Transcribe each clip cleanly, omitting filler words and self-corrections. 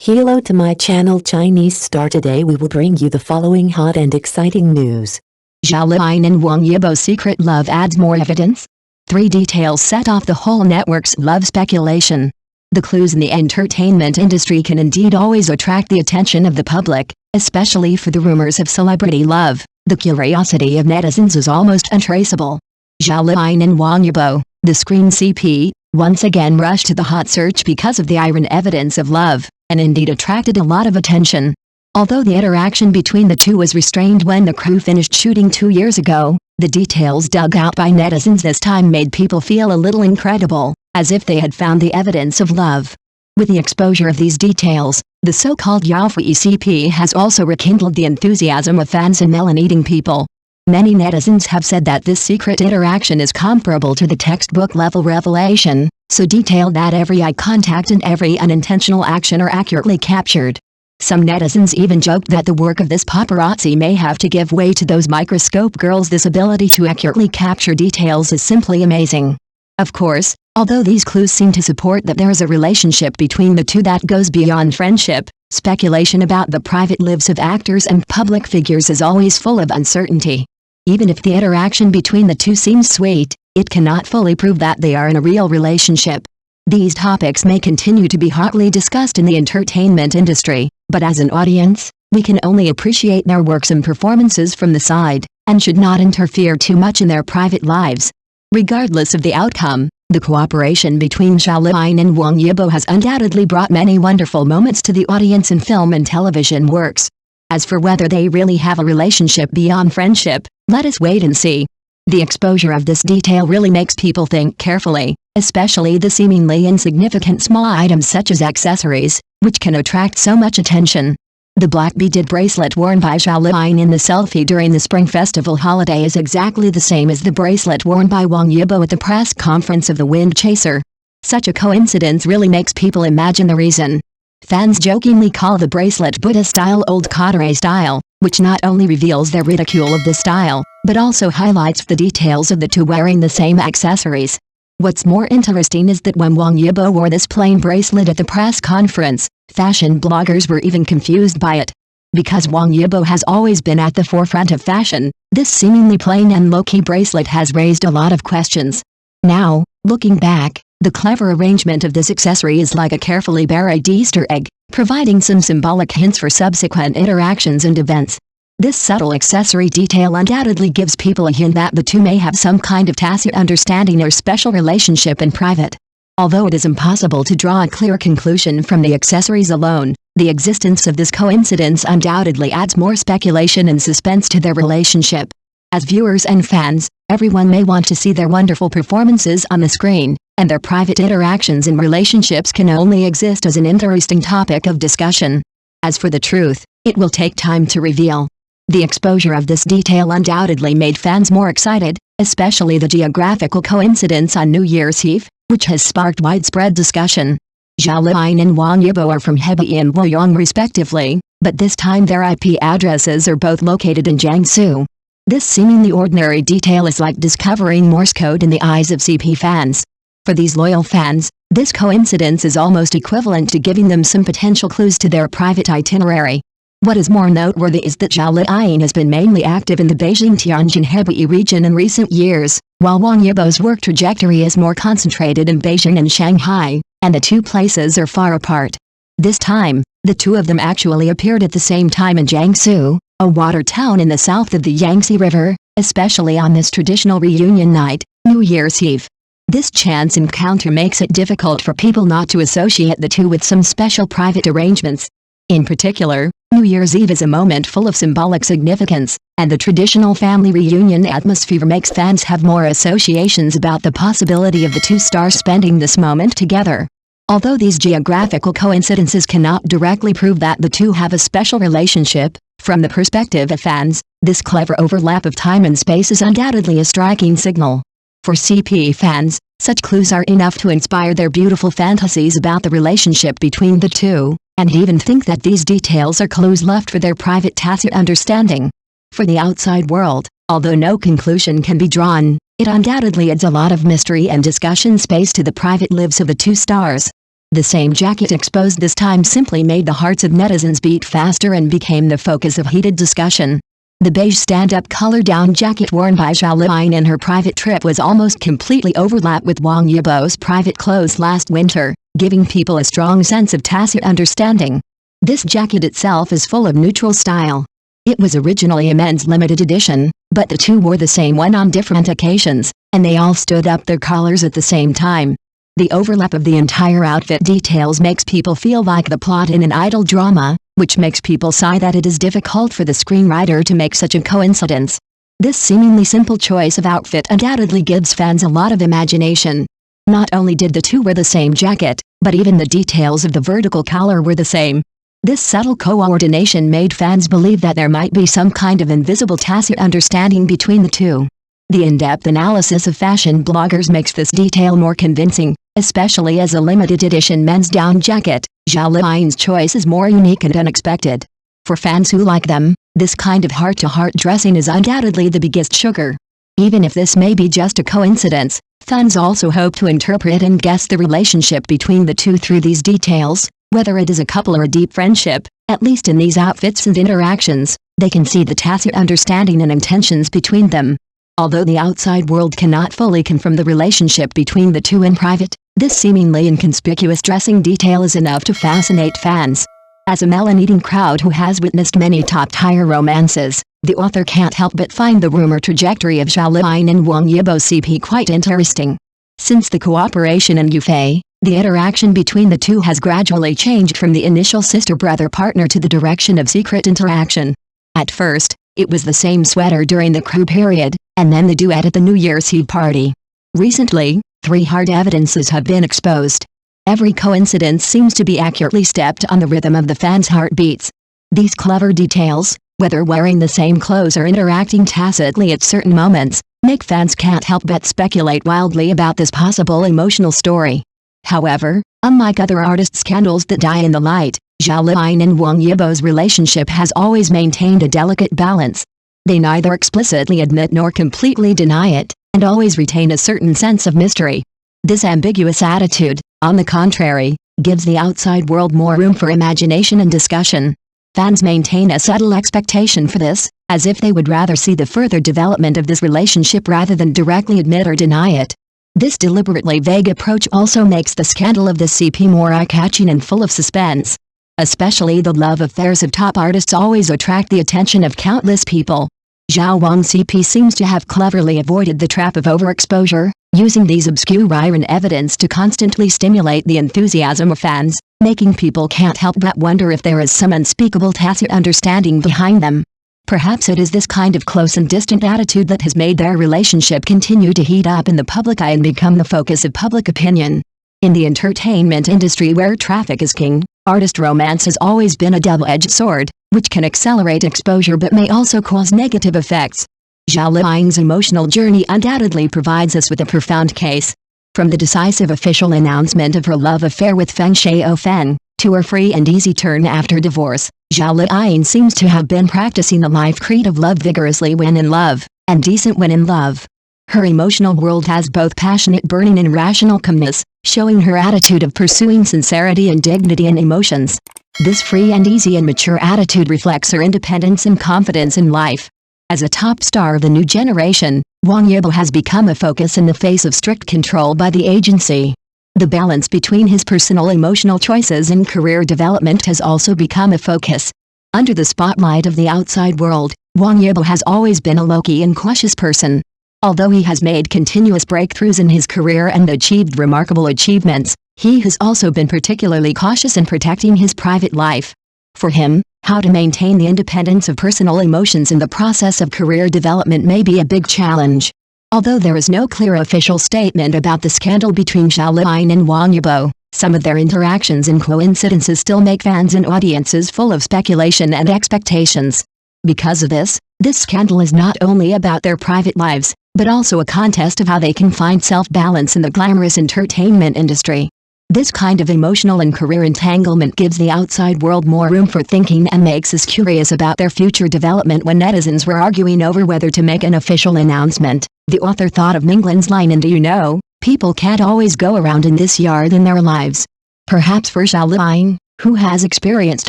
Hello to my channel Chinese Star. Today we will bring you the following hot and exciting news. Zhao Liying and Wang Yibo's secret love adds more evidence? 3 details set off the whole network's love speculation. The clues in the entertainment industry can indeed always attract the attention of the public, especially for the rumors of celebrity love. The curiosity of netizens is almost untraceable. Zhao Liying and Wang Yibo, the screen CP, once again rushed to the hot search because of the iron evidence of love, and indeed attracted a lot of attention. Although the interaction between the two was restrained when the crew finished shooting 2 years ago, the details dug out by netizens this time made people feel a little incredible, as if they had found the evidence of love. With the exposure of these details, the so-called Yaofui CP has also rekindled the enthusiasm of fans and melon-eating people. Many netizens have said that this secret interaction is comparable to the textbook-level revelation, so detailed that every eye contact and every unintentional action are accurately captured. Some netizens even joked that the work of this paparazzi may have to give way to those microscope girls. This ability to accurately capture details is simply amazing. Of course, although these clues seem to support that there is a relationship between the two that goes beyond friendship, speculation about the private lives of actors and public figures is always full of uncertainty. Even if the interaction between the two seems sweet, it cannot fully prove that they are in a real relationship. These topics may continue to be hotly discussed in the entertainment industry, but as an audience, we can only appreciate their works and performances from the side, and should not interfere too much in their private lives. Regardless of the outcome, the cooperation between Zhao Liying and Wang Yibo has undoubtedly brought many wonderful moments to the audience in film and television works. As for whether they really have a relationship beyond friendship, let us wait and see. The exposure of this detail really makes people think carefully, especially the seemingly insignificant small items such as accessories, which can attract so much attention. The black beaded bracelet worn by Zhao Liying in the selfie during the Spring Festival holiday is exactly the same as the bracelet worn by Wang Yibo at the press conference of the Wind Chaser. Such a coincidence really makes people imagine the reason. Fans jokingly call the bracelet Buddha-style old coterie style, which not only reveals their ridicule of the style, but also highlights the details of the two wearing the same accessories. What's more interesting is that when Wang Yibo wore this plain bracelet at the press conference, fashion bloggers were even confused by it. Because Wang Yibo has always been at the forefront of fashion, this seemingly plain and low-key bracelet has raised a lot of questions. Now, looking back, the clever arrangement of this accessory is like a carefully buried Easter egg, providing some symbolic hints for subsequent interactions and events. This subtle accessory detail undoubtedly gives people a hint that the two may have some kind of tacit understanding or special relationship in private. Although it is impossible to draw a clear conclusion from the accessories alone, the existence of this coincidence undoubtedly adds more speculation and suspense to their relationship. As viewers and fans, everyone may want to see their wonderful performances on the screen, and their private interactions in relationships can only exist as an interesting topic of discussion. As for the truth, it will take time to reveal. The exposure of this detail undoubtedly made fans more excited, especially the geographical coincidence on New Year's Eve, which has sparked widespread discussion. Zhao Liying and Wang Yibo are from Hebei and Liying respectively, but this time their IP addresses are both located in Jiangsu. This seemingly ordinary detail is like discovering Morse code in the eyes of CP fans. For these loyal fans, this coincidence is almost equivalent to giving them some potential clues to their private itinerary. What is more noteworthy is that Zhao Liying has been mainly active in the Beijing-Tianjin-Hebei region in recent years, while Wang Yibo's work trajectory is more concentrated in Beijing and Shanghai, and the two places are far apart. This time, the two of them actually appeared at the same time in Jiangsu, a water town in the south of the Yangtze River, especially on this traditional reunion night, New Year's Eve. This chance encounter makes it difficult for people not to associate the two with some special private arrangements. In particular, New Year's Eve is a moment full of symbolic significance, and the traditional family reunion atmosphere makes fans have more associations about the possibility of the two stars spending this moment together. Although these geographical coincidences cannot directly prove that the two have a special relationship, from the perspective of fans, this clever overlap of time and space is undoubtedly a striking signal. For CP fans, such clues are enough to inspire their beautiful fantasies about the relationship between the two, and even think that these details are clues left for their private tacit understanding. For the outside world, although no conclusion can be drawn, it undoubtedly adds a lot of mystery and discussion space to the private lives of the two stars. The same jacket exposed this time simply made the hearts of netizens beat faster and became the focus of heated discussion. The beige stand-up color down jacket worn by Zhao Liying in her private trip was almost completely overlapped with Wang Yibo's private clothes last winter, giving people a strong sense of tacit understanding. This jacket itself is full of neutral style. It was originally a men's limited edition, but the two wore the same one on different occasions, and they all stood up their collars at the same time. The overlap of the entire outfit details makes people feel like the plot in an idle drama, which makes people sigh that it is difficult for the screenwriter to make such a coincidence. This seemingly simple choice of outfit undoubtedly gives fans a lot of imagination. Not only did the two wear the same jacket, but even the details of the vertical collar were the same. This subtle coordination made fans believe that there might be some kind of invisible tacit understanding between the two. The in-depth analysis of fashion bloggers makes this detail more convincing, especially as a limited edition men's down jacket. Zhao Liying's choice is more unique and unexpected. For fans who like them, this kind of heart-to-heart dressing is undoubtedly the biggest sugar. Even if this may be just a coincidence, fans also hope to interpret and guess the relationship between the two through these details. Whether it is a couple or a deep friendship, at least in these outfits and interactions, they can see the tacit understanding and intentions between them. Although the outside world cannot fully confirm the relationship between the two in private, this seemingly inconspicuous dressing detail is enough to fascinate fans. As a melon-eating crowd who has witnessed many top-tier romances, the author can't help but find the rumor trajectory of Zhao Liying and Wang Yibo CP quite interesting. Since the cooperation in Yufei, the interaction between the two has gradually changed from the initial sister-brother partner to the direction of secret interaction. At first, it was the same sweater during the crew period, and then the duet at the New Year's Eve party. Recently, 3 hard evidences have been exposed. Every coincidence seems to be accurately stepped on the rhythm of the fans' heartbeats. These clever details, whether wearing the same clothes or interacting tacitly at certain moments, make fans can't help but speculate wildly about this possible emotional story. However, unlike other artist scandals that die in the light, Zhao Liying and Wang Yibo's relationship has always maintained a delicate balance. They neither explicitly admit nor completely deny it, and always retain a certain sense of mystery. This ambiguous attitude, on the contrary, gives the outside world more room for imagination and discussion. Fans maintain a subtle expectation for this, as if they would rather see the further development of this relationship rather than directly admit or deny it. This deliberately vague approach also makes the scandal of the CP more eye-catching and full of suspense. Especially the love affairs of top artists always attract the attention of countless people. Zhao Wang CP seems to have cleverly avoided the trap of overexposure, using these obscure evidence to constantly stimulate the enthusiasm of fans, making people can't help but wonder if there is some unspeakable tacit understanding behind them. Perhaps it is this kind of close and distant attitude that has made their relationship continue to heat up in the public eye and become the focus of public opinion. In the entertainment industry where traffic is king, artist romance has always been a double-edged sword, which can accelerate exposure but may also cause negative effects. Zhao Liying's emotional journey undoubtedly provides us with a profound case. From the decisive official announcement of her love affair with Feng Xiaofeng, to her free and easy turn after divorce, Zhao Liying seems to have been practicing the life creed of love vigorously when in love, and decent when in love. Her emotional world has both passionate burning and rational calmness, showing her attitude of pursuing sincerity and dignity in emotions. This free and easy and mature attitude reflects her independence and confidence in life. As a top star of the new generation, Wang Yibo has become a focus in the face of strict control by the agency. The balance between his personal emotional choices and career development has also become a focus. Under the spotlight of the outside world, Wang Yibo has always been a low-key and cautious person. Although he has made continuous breakthroughs in his career and achieved remarkable achievements, he has also been particularly cautious in protecting his private life. For him, how to maintain the independence of personal emotions in the process of career development may be a big challenge. Although there is no clear official statement about the scandal between Zhao Liying and Wang Yibo, some of their interactions and coincidences still make fans and audiences full of speculation and expectations. Because of this scandal is not only about their private lives, but also a contest of how they can find self-balance in the glamorous entertainment industry. This kind of emotional and career entanglement gives the outside world more room for thinking and makes us curious about their future development. When netizens were arguing over whether to make an official announcement, the author thought of Mingling's line in Do You Know, people can't always go around in this yard in their lives. Perhaps for Zhao Liying, who has experienced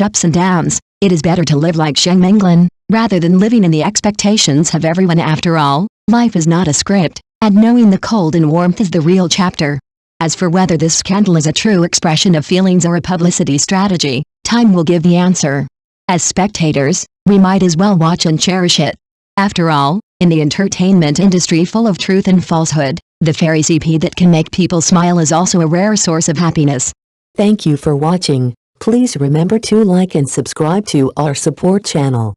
ups and downs, it is better to live like Sheng Menglan, rather than living in the expectations of everyone. After all, life is not a script, and knowing the cold and warmth is the real chapter. As for whether this scandal is a true expression of feelings or a publicity strategy, time will give the answer. As spectators, we might as well watch and cherish it. After all, in the entertainment industry full of truth and falsehood, the fairy CP that can make people smile is also a rare source of happiness. Thank you for watching. Please remember to like and subscribe to our support channel.